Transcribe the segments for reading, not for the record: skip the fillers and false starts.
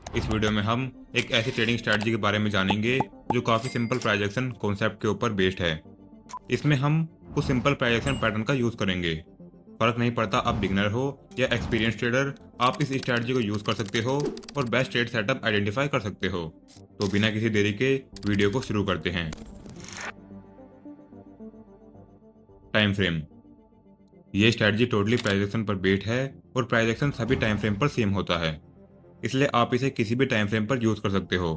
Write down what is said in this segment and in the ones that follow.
इस वीडियो में हम एक ऐसी ट्रेडिंग स्ट्रैटेजी के बारे में जानेंगे जो काफ़ी सिंपल प्राइजेक्शन कॉन्सेप्ट के ऊपर बेस्ड है। इसमें हम कुछ सिंपल प्राइजेक्शन पैटर्न का यूज़ करेंगे। फर्क नहीं पड़ता आप बिगनर हो या एक्सपीरियंस ट्रेडर, आप इस स्ट्रैटेजी को यूज़ कर सकते हो और बेस्ट ट्रेड सेटअप आइडेंटिफाई कर सकते हो। तो बिना किसी देरी के वीडियो को शुरू करते हैं। Time frame. ये स्ट्रैटेजी टोटली प्राइजेक्शन पर बेस्ड है और प्राइजेक्शन सभी टाइम फ्रेम पर सेम होता है, इसलिए आप इसे किसी भी टाइम फ्रेम पर यूज़ कर सकते हो।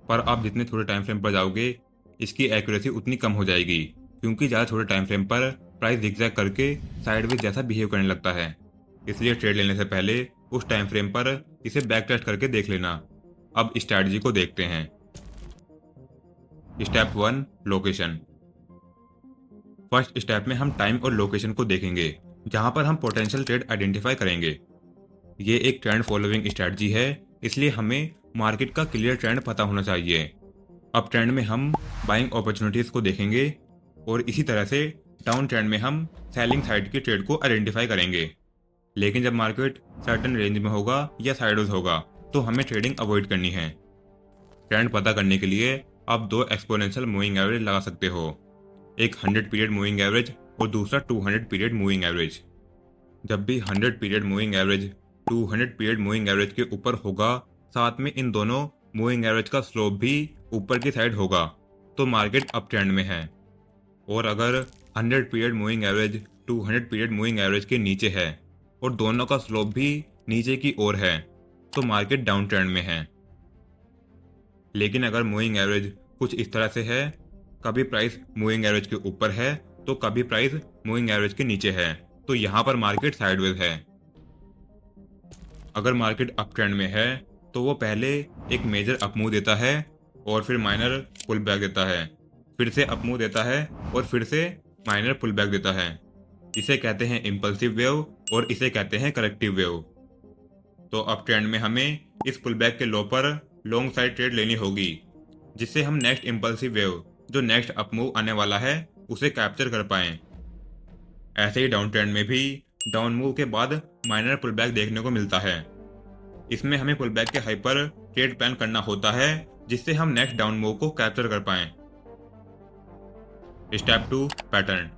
पर आप जितने छोटे टाइम फ्रेम पर जाओगे इसकी एक्यूरेसी उतनी कम हो जाएगी, क्योंकि ज़्यादा छोटे टाइम फ्रेम पर प्राइस जिगजैग करके साइडवेज जैसा बिहेव करने लगता है। इसलिए ट्रेड लेने से पहले उस टाइम फ्रेम पर इसे बैक टेस्ट करके देख लेना। अब स्ट्रैटेजी को देखते हैं। Step 1, location. फर्स्ट स्टेप में हम टाइम और लोकेशन को देखेंगे, जहां पर हम पोटेंशियल ट्रेड आइडेंटिफाई करेंगे। ये एक ट्रेंड फॉलोइंग स्ट्रैटेजी है, इसलिए हमें मार्केट का क्लियर ट्रेंड पता होना चाहिए। अब ट्रेंड में हम बाइंग अपॉर्चुनिटीज को देखेंगे और इसी तरह से डाउन ट्रेंड में हम सेलिंग साइड की ट्रेड को आइडेंटिफाई करेंगे। लेकिन जब मार्केट सर्टेन रेंज में होगा या साइडवेज होगा तो हमें ट्रेडिंग अवॉइड करनी है। ट्रेंड पता करने के लिए आप दो एक्सपोनेंशियल मूविंग एवरेज लगा सकते हो, एक 100 पीरियड मूविंग एवरेज और दूसरा 200 पीरियड मूविंग एवरेज। जब भी 100 period moving average 200 period moving average के ऊपर होगा, साथ में इन दोनों मूविंग एवरेज का स्लोप भी ऊपर की साइड होगा, तो मार्केट अप ट्रेंड में है। और अगर 100 period moving average 200 period moving average के नीचे है और दोनों का स्लोप भी नीचे की ओर है, तो मार्केट डाउन ट्रेंड में है। लेकिन अगर मूविंग एवरेज कुछ इस तरह से है, कभी प्राइस मूविंग एवरेज के ऊपर है तो कभी प्राइस मूविंग एवरेज के नीचे है, तो यहाँ पर मार्केट साइडवेज है। अगर मार्केट अप ट्रेंड में है तो वो पहले एक मेजर अपमूव देता है और फिर माइनर पुल बैक देता है, फिर से अपमूव देता है और फिर से माइनर पुल बैक देता है। इसे कहते हैं इम्पल्सिव वेव और इसे कहते हैं करेक्टिव वेव। तो अप ट्रेंड में हमें इस पुल बैक के लो पर लॉन्ग साइड ट्रेड लेनी होगी, जिससे हम नेक्स्ट इम्पल्सिव वेव जो नेक्स्ट अपमूव आने वाला है उसे कैप्चर कर पाएं। ऐसे ही डाउन ट्रेंड में भी डाउन मूव के बाद माइनर पुल बैक देखने को मिलता है। इसमें हमें पुल बैक के हाई पर ट्रेड प्लान करना होता है, जिससे हम नेक्स्ट डाउन मूव को कैप्चर कर पाएं। Step 2, pattern.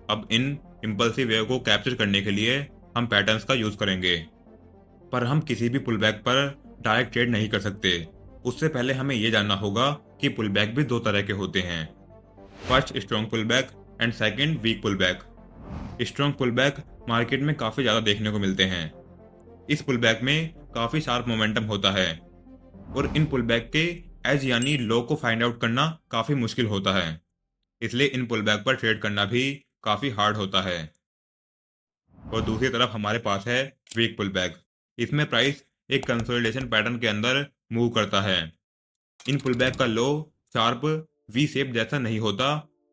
अब इन इम्पल्सिव वेव को कैप्चर करने के लिए हम पैटर्न्स का यूज करेंगे, पर हम किसी भी पुल बैक पर डायरेक्ट ट्रेड नहीं कर सकते। उससे पहले हमें यह जानना होगा कि पुल बैक भी दो तरह के होते हैं, first strong pull back and second weak pull back. Strong pull back market में काफ़ी ज़्यादा देखने को मिलते हैं। इस पुल बैक में काफ़ी शार्प मोमेंटम होता है और इन पुल बैक के एज यानी लो को फाइंड आउट करना काफ़ी मुश्किल होता है, इसलिए इन पुल बैक पर ट्रेड करना भी काफ़ी हार्ड होता है। और दूसरी तरफ हमारे पास है वीक पुल बैक। इसमें प्राइस एक कंसोलिडेशन पैटर्न के अंदर मूव करता है। इन पुल बैक का लो शार्प वी शेप जैसा नहीं होता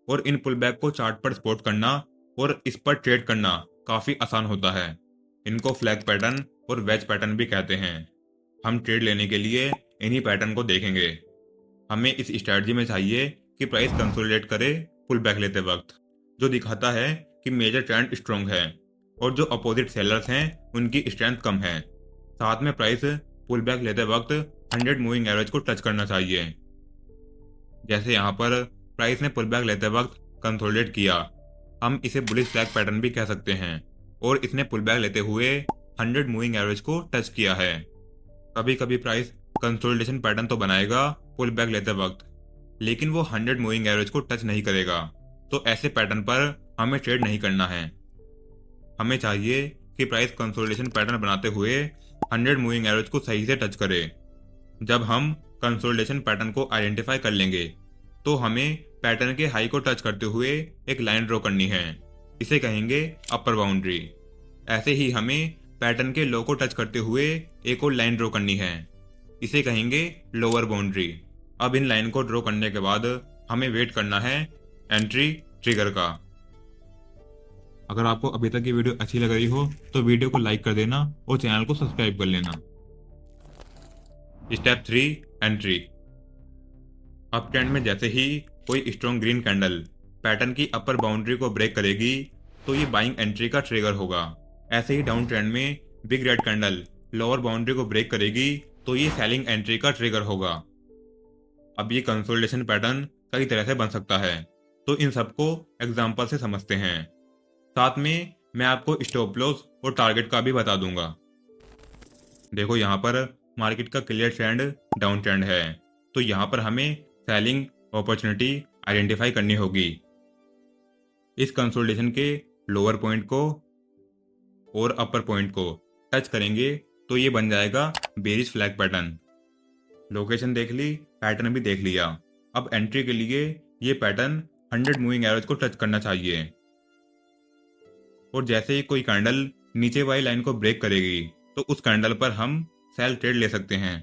और इन पुल बैक को चार्ट पर स्पॉट करना और इस पर ट्रेड करना काफ़ी आसान होता है। इनको फ्लैग पैटर्न और वेज पैटर्न भी कहते हैं। हम ट्रेड लेने के लिए इन्हीं पैटर्न को देखेंगे। हमें इस स्ट्रैटेजी में चाहिए कि प्राइस कंसोलिडेट करे पुल बैक लेते वक्त, जो दिखाता है कि मेजर ट्रेंड स्ट्रॉन्ग है और जो अपोजिट सेलर्स हैं उनकी स्ट्रेंथ कम है। साथ में प्राइस पुल बैक लेते वक्त 100 मूविंग एवरेज को टच करना चाहिए। जैसे यहाँ पर प्राइस ने पुल बैक लेते वक्त कंसोलिडेट किया, हम इसे बुलिश फ्लैग पैटर्न भी कह सकते हैं, और इसने पुल बैक लेते हुए 100 मूविंग एवरेज को टच किया है। कभी कभी प्राइस कंसोलिडेशन पैटर्न तो बनाएगा पुल बैक लेते वक्त, लेकिन वो 100 मूविंग एवरेज को टच नहीं करेगा, तो ऐसे पैटर्न पर हमें ट्रेड नहीं करना है। हमें चाहिए कि प्राइस कंसोलिडेशन पैटर्न बनाते हुए 100 मूविंग एवरेज को सही से टच करे। जब हम कंसोलिडेशन पैटर्न को आइडेंटिफाई कर लेंगे तो हमें पैटर्न के हाई को टच करते हुए एक लाइन ड्रॉ करनी है, इसे कहेंगे अपर बाउंड्री। ऐसे ही हमें पैटर्न के लो को टच करते हुए एक और लाइन ड्रॉ करनी है, इसे कहेंगे लोअर बाउंड्री। अब इन लाइन को ड्रॉ करने के बाद हमें वेट करना है एंट्री ट्रिगर का। अगर आपको अभी तक ये वीडियो अच्छी लग रही हो तो वीडियो को लाइक कर देना और चैनल को सब्सक्राइब कर लेना। Step 3, entry. अप ट्रेंड में जैसे ही कोई स्ट्रॉन्ग ग्रीन कैंडल पैटर्न की अपर बाउंड्री को ब्रेक करेगी तो ये बाइंग एंट्री का ट्रिगर होगा। ऐसे ही डाउन ट्रेंड में big red candle lower boundary को ब्रेक करेगी तो ये सेलिंग एंट्री का ट्रिगर होगा। अब ये कंसोलिडेशन पैटर्न कई तरह से बन सकता है, तो इन सबको एग्जांपल से समझते हैं। साथ में मैं आपको स्टॉप लॉस और टारगेट का भी बता दूंगा। देखो यहाँ पर मार्केट का क्लियर ट्रेंड डाउन ट्रेंड है, तो यहाँ पर हमें सेलिंग अपॉर्चुनिटी आइडेंटिफाई करनी होगी। इस कंसोलिडेशन के लोअर पॉइंट को और अपर पॉइंट को टच करेंगे तो ये बन जाएगा बेरिश फ्लैग पैटर्न। लोकेशन देख ली, पैटर्न भी देख लिया। अब एंट्री के लिए ये पैटर्न 100 मूविंग एवरेज को टच करना चाहिए, और जैसे ही कोई कैंडल नीचे वाली लाइन को ब्रेक करेगी तो उस कैंडल पर हम सेल ट्रेड ले सकते हैं।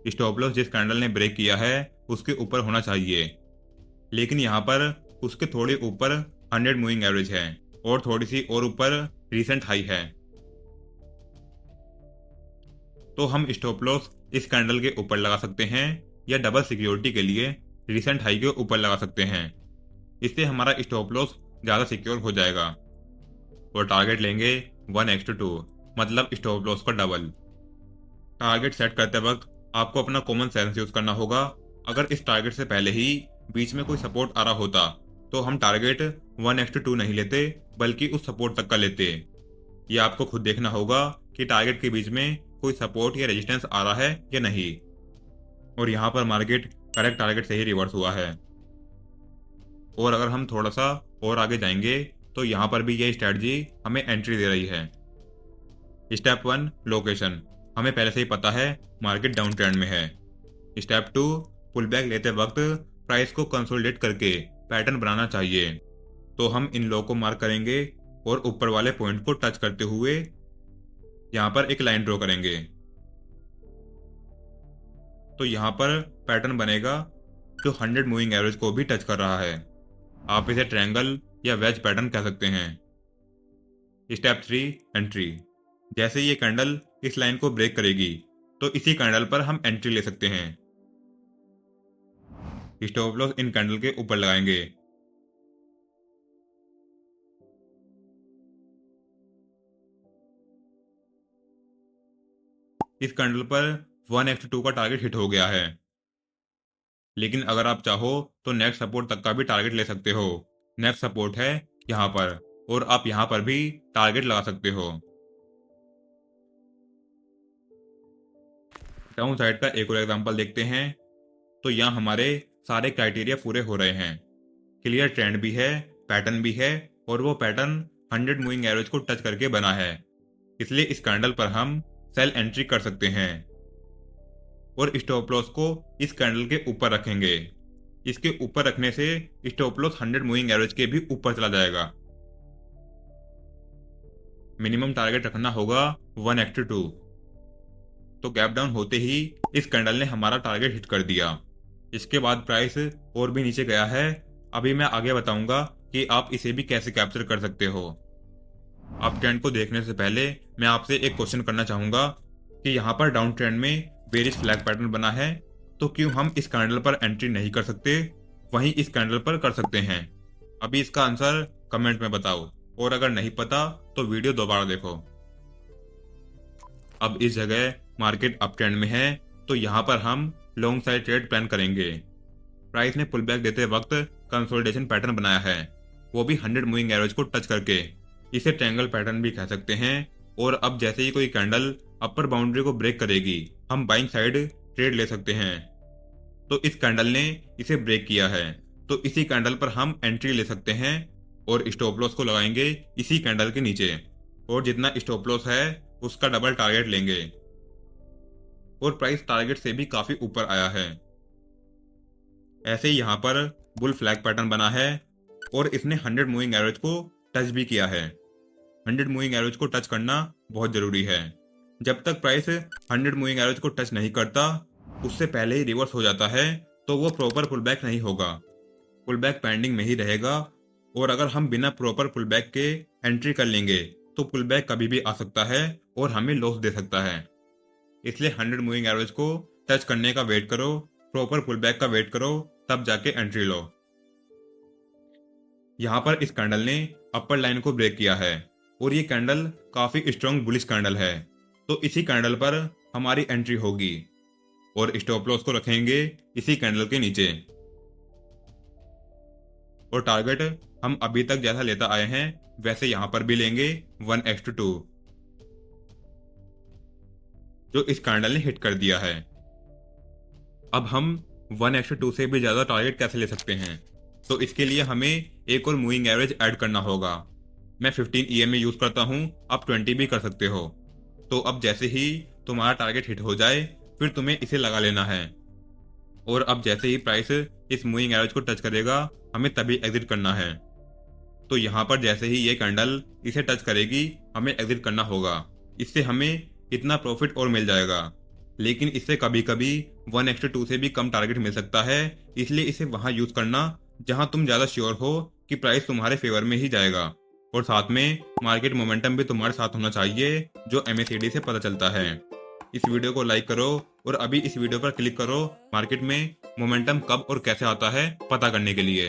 स्टॉप लॉस जिस कैंडल ने ब्रेक किया है उसके ऊपर होना चाहिए, लेकिन यहाँ पर उसके थोड़े ऊपर 100 मूविंग एवरेज है और थोड़ी सी और ऊपर रीसेंट हाई है, तो हम स्टॉप लॉस इस कैंडल के ऊपर लगा सकते हैं या डबल सिक्योरिटी के लिए रीसेंट हाई के ऊपर लगा सकते हैं। इससे हमारा स्टॉप लॉस ज़्यादा सिक्योर हो जाएगा। और टारगेट लेंगे 1x2, मतलब स्टॉप लॉस का डबल। टारगेट सेट करते वक्त आपको अपना कॉमन सेंस यूज करना होगा। अगर इस टारगेट से पहले ही बीच में कोई सपोर्ट आ रहा होता तो हम टारगेट 1x2 नहीं लेते, बल्कि उस सपोर्ट तक का लेते। ये आपको खुद देखना होगा कि टारगेट के बीच में कोई सपोर्ट या रेजिस्टेंस आ रहा है या नहीं। और यहाँ पर मार्केट करेक्ट टारगेट से ही रिवर्स हुआ है। और अगर हम थोड़ा सा और आगे जाएंगे तो यहाँ पर भी यही स्ट्रेटजी हमें एंट्री दे रही है। स्टेप 1 लोकेशन, हमें पहले से ही पता है मार्केट डाउन ट्रेंड में है। स्टेप 2 पुल बैक लेते वक्त प्राइस को कंसोलिडेट करके पैटर्न बनाना चाहिए, तो हम इन लो को मार्क करेंगे और ऊपर वाले पॉइंट को टच करते हुए यहाँ पर एक लाइन ड्रॉ करेंगे। तो यहाँ पर पैटर्न बनेगा जो 100 मूविंग एवरेज को भी टच कर रहा है। आप इसे ट्रायंगल या वेज पैटर्न कह सकते हैं। स्टेप 3 एंट्री, जैसे ये कैंडल इस लाइन को ब्रेक करेगी तो इसी कैंडल पर हम एंट्री ले सकते हैं। स्टॉप लॉस इन कैंडल के ऊपर लगाएंगे। इस कैंडल पर 1x2 का टारगेट हिट हो गया है, लेकिन अगर आप चाहो तो नेक्स्ट सपोर्ट तक का भी टारगेट ले सकते हो। नेक्स्ट सपोर्ट है यहाँ पर, और आप यहाँ पर भी टारगेट लगा सकते हो। डाउन साइड का एक और एग्जांपल देखते हैं। तो यहाँ हमारे सारे क्राइटेरिया पूरे हो रहे हैं। क्लियर ट्रेंड भी है, पैटर्न भी है, और वो पैटर्न 100 मूविंग एवरेज को टच करके बना है। इसलिए इस कैंडल पर हम सेल एंट्री कर सकते हैं और स्टॉप लॉस को इस कैंडल के ऊपर रखेंगे। इसके ऊपर रखने से स्टॉप लॉस 100 मूविंग एवरेज के भी ऊपर चला जाएगा। मिनिमम टारगेट रखना होगा 1x2। तो गैप डाउन होते ही इस कैंडल ने हमारा टारगेट हिट कर दिया। इसके बाद प्राइस और भी नीचे गया है। अभी मैं आगे बताऊंगा कि आप इसे भी कैसे कैप्चर कर सकते हो। अप ट्रेंड को देखने से पहले मैं आपसे एक क्वेश्चन करना चाहूंगा कि यहाँ पर डाउन ट्रेंड में बेरिश फ्लैग पैटर्न बना है, तो क्यों हम इस कैंडल पर एंट्री नहीं कर सकते, वहीं इस कैंडल पर कर सकते हैं? अभी इसका आंसर कमेंट में बताओ, और अगर नहीं पता तो वीडियो दोबारा देखो। अब इस जगह मार्केट अप ट्रेंड में है, तो यहाँ पर हम लॉन्ग साइड ट्रेड प्लान करेंगे। प्राइस ने पुल बैक देते वक्त कंसोलिडेशन पैटर्न बनाया है, वो भी 100 मूविंग एवरेज को टच करके। इसे ट्रायंगल पैटर्न भी कह सकते हैं। और अब जैसे ही कोई कैंडल अपर बाउंड्री को ब्रेक करेगी, हम बाइंग साइड ट्रेड ले सकते हैं। तो इस कैंडल ने इसे ब्रेक किया है, तो इसी कैंडल पर हम एंट्री ले सकते हैं और स्टॉप लॉस को लगाएंगे इसी कैंडल के नीचे, और जितना स्टॉप लॉस है उसका डबल टारगेट लेंगे। और प्राइस टारगेट से भी काफी ऊपर आया है। ऐसे ही यहाँ पर बुल फ्लैग पैटर्न बना है और इसने 100 मूविंग एवरेज को टच भी किया है। 100 मूविंग एवरेज को टच करना बहुत जरूरी है। जब तक प्राइस 100 मूविंग एवरेज को टच नहीं करता, उससे पहले ही रिवर्स हो जाता है, तो वो प्रॉपर पुल बैक नहीं होगा, पुल बैक पेंडिंग में ही रहेगा। और अगर हम बिना प्रॉपर पुल बैक के एंट्री कर लेंगे तो पुल बैक कभी भी आ सकता है और हमें लॉस दे सकता है। इसलिए 100 मूविंग एवरेज को टच करने का वेट करो, प्रॉपर पुल बैक का वेट करो, तब जाके एंट्री लो। यहाँ पर इस कैंडल ने अपर लाइन को ब्रेक किया है और ये कैंडल काफी स्ट्रॉन्ग बुलिश कैंडल है, तो इसी कैंडल पर हमारी एंट्री होगी और स्टॉप लॉस को रखेंगे इसी कैंडल के नीचे। और टारगेट हम अभी तक जैसा लेता आए हैं वैसे यहां पर भी लेंगे 1x2, जो इस कैंडल ने हिट कर दिया है। अब हम 1x2 से भी ज्यादा टारगेट कैसे ले सकते हैं, तो इसके लिए हमें एक और मूविंग एवरेज ऐड करना होगा। मैं 15 EMA यूज करता हूं, आप 20 भी कर सकते हो। तो अब जैसे ही तुम्हारा टारगेट हिट हो जाए फिर तुम्हें इसे लगा लेना है, और अब जैसे ही प्राइस इस मूविंग एवरेज को टच करेगा हमें तभी एग्जिट करना है। तो यहाँ पर जैसे ही ये कैंडल इसे टच करेगी हमें एग्जिट करना होगा। इससे हमें इतना प्रॉफिट और मिल जाएगा, लेकिन इससे कभी कभी 1x2 से भी कम टारगेट मिल सकता है, इसलिए इसे वहां यूज करना जहां तुम ज्यादा श्योर हो कि प्राइस तुम्हारे फेवर में ही जाएगा, और साथ में मार्केट मोमेंटम भी तुम्हारे साथ होना चाहिए जो MACD से पता चलता है। इस वीडियो को लाइक करो और अभी इस वीडियो पर क्लिक करो मार्केट में मोमेंटम कब और कैसे आता है पता करने के लिए।